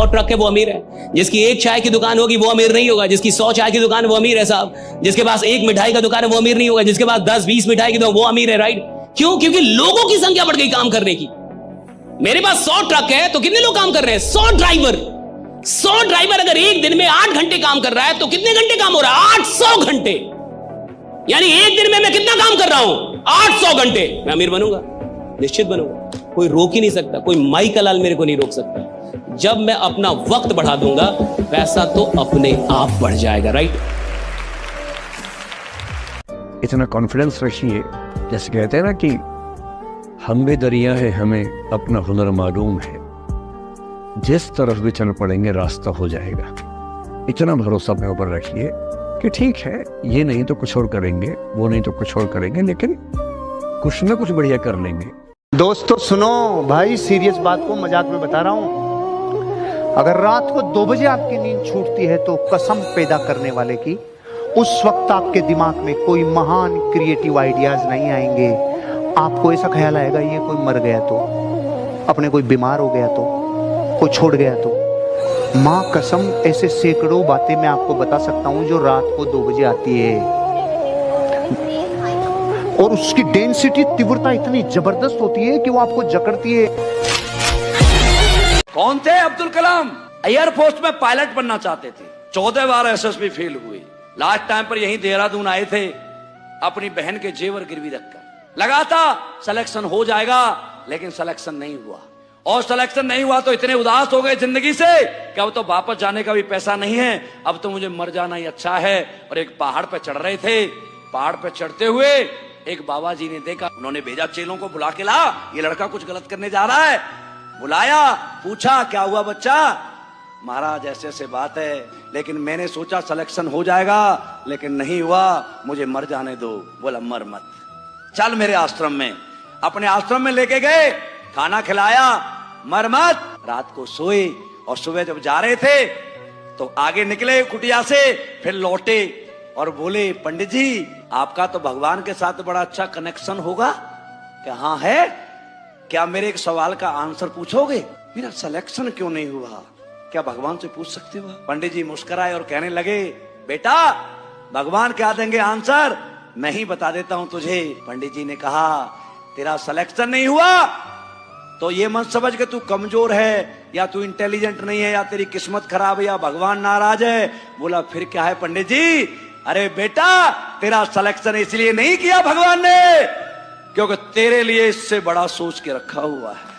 Truck है वो अमीर है, जिसकी एक चाय की दुकान होगी वो अमीर नहीं होगा, जिसकी 100 चाय की दुकान है वो अमीर है साहब, जिसके पास एक मिठाई का दुकान है वो अमीर नहीं होगा, जिसके पास 10-20 मिठाई की दुकान वो अमीर है। राइट? क्यों? क्योंकि लोगों की संख्या बढ़ गई काम करने की। मेरे पास 100 ट्रक है तो कितने लोग काम कर रहे हैं? 100 ड्राइवर। 100 ड्राइवर अगर एक दिन में 8 घंटे काम कर रहा है तो कितने घंटे काम हो रहा है? 800 घंटे। यानी एक दिन में मैं कितना काम कर रहा हूं? 800 घंटे। मैं अमीर बनूंगा, निश्चित बनूंगा। कोई रोक ही नहीं सकता, कोई माई का लाल मेरे को नहीं रोक सकता। जब मैं अपना वक्त बढ़ा दूंगा पैसा तो अपने आप बढ़ जाएगा। राइट? इतना कॉन्फिडेंस रखिए, जैसे कहते हैं ना कि हम भी दरिया है, हमें अपना हुनर मालूम है, जिस तरफ भी चल पड़ेंगे रास्ता हो जाएगा। इतना भरोसा अपने ऊपर रखिए कि ठीक है, ये नहीं तो कुछ और करेंगे, वो नहीं तो कुछ और करेंगे, लेकिन कुछ ना कुछ बढ़िया कर लेंगे। दोस्तों सुनो भाई, सीरियस बात को मजाक में बता रहा हूं। अगर रात को 2 बजे आपकी नींद छूटती है तो कसम पैदा करने वाले की, उस वक्त आपके दिमाग में कोई महान क्रिएटिव आइडियाज नहीं आएंगे। आपको ऐसा ख्याल आएगा ये कोई मर गया तो, अपने कोई बीमार हो गया तो, कोई छोड़ गया तो। माँ कसम ऐसे सैकड़ों बातें मैं आपको बता सकता हूं जो रात को 2 बजे आती है, और उसकी डेंसिटी, तीव्रता इतनी जबरदस्त होती है कि वो आपको जकड़ती है। कौन थे? अब्दुल कलाम एयरफोर्स में पायलट बनना चाहते थे, 14 बार एसएसबी फेल हुए। लास्ट टाइम पर यहीं देहरादून आए थे, अपनी बहन के जेवर गिरवी रखकर। लगा था सिलेक्शन हो जाएगा, लेकिन सिलेक्शन नहीं हुआ। और सिलेक्शन नहीं हुआ तो इतने उदास हो गए जिंदगी से कि अब तो वापस जाने का भी पैसा नहीं है, अब तो मुझे मर जाना ही अच्छा है। और एक पहाड़ पर चढ़ रहे थे, पहाड़ पर चढ़ते हुए एक बाबा जी ने देखा, उन्होंने भेजा चेलों को, बुला के ला, ये लड़का कुछ गलत करने जा रहा है। बुलाया, पूछा क्या हुआ बच्चा? महाराज ऐसे ऐसे बात है, लेकिन मैंने सोचा सिलेक्शन हो जाएगा, लेकिन नहीं हुआ, मुझे मर जाने दो। बोला मर मत, चल मेरे आश्रम में। अपने आश्रम में लेके गए, खाना खिलाया, मर मत। रात को सोए, और सुबह जब जा रहे थे तो आगे निकले कुटिया से, फिर लौटे और बोले पंडित जी आपका तो भगवान के साथ बड़ा अच्छा कनेक्शन होगा। क्या? हाँ है। क्या मेरे एक सवाल का आंसर पूछोगे? मेरा सिलेक्शन क्यों नहीं हुआ, क्या भगवान से पूछ सकते हो? पंडित जी मुस्कुराए और कहने लगे बेटा भगवान क्या देंगे आंसर, मैं ही बता देता हूं तुझे। पंडित जी ने कहा तेरा सिलेक्शन नहीं हुआ तो ये मत समझ के तू कमजोर है, या तू इंटेलिजेंट नहीं है, या तेरी किस्मत खराब है, या भगवान नाराज है। बोला फिर क्या है पंडित जी? अरे बेटा तेरा सिलेक्शन इसलिए नहीं किया भगवान ने क्योंकि तेरे लिए इससे बड़ा सोच के रखा हुआ है।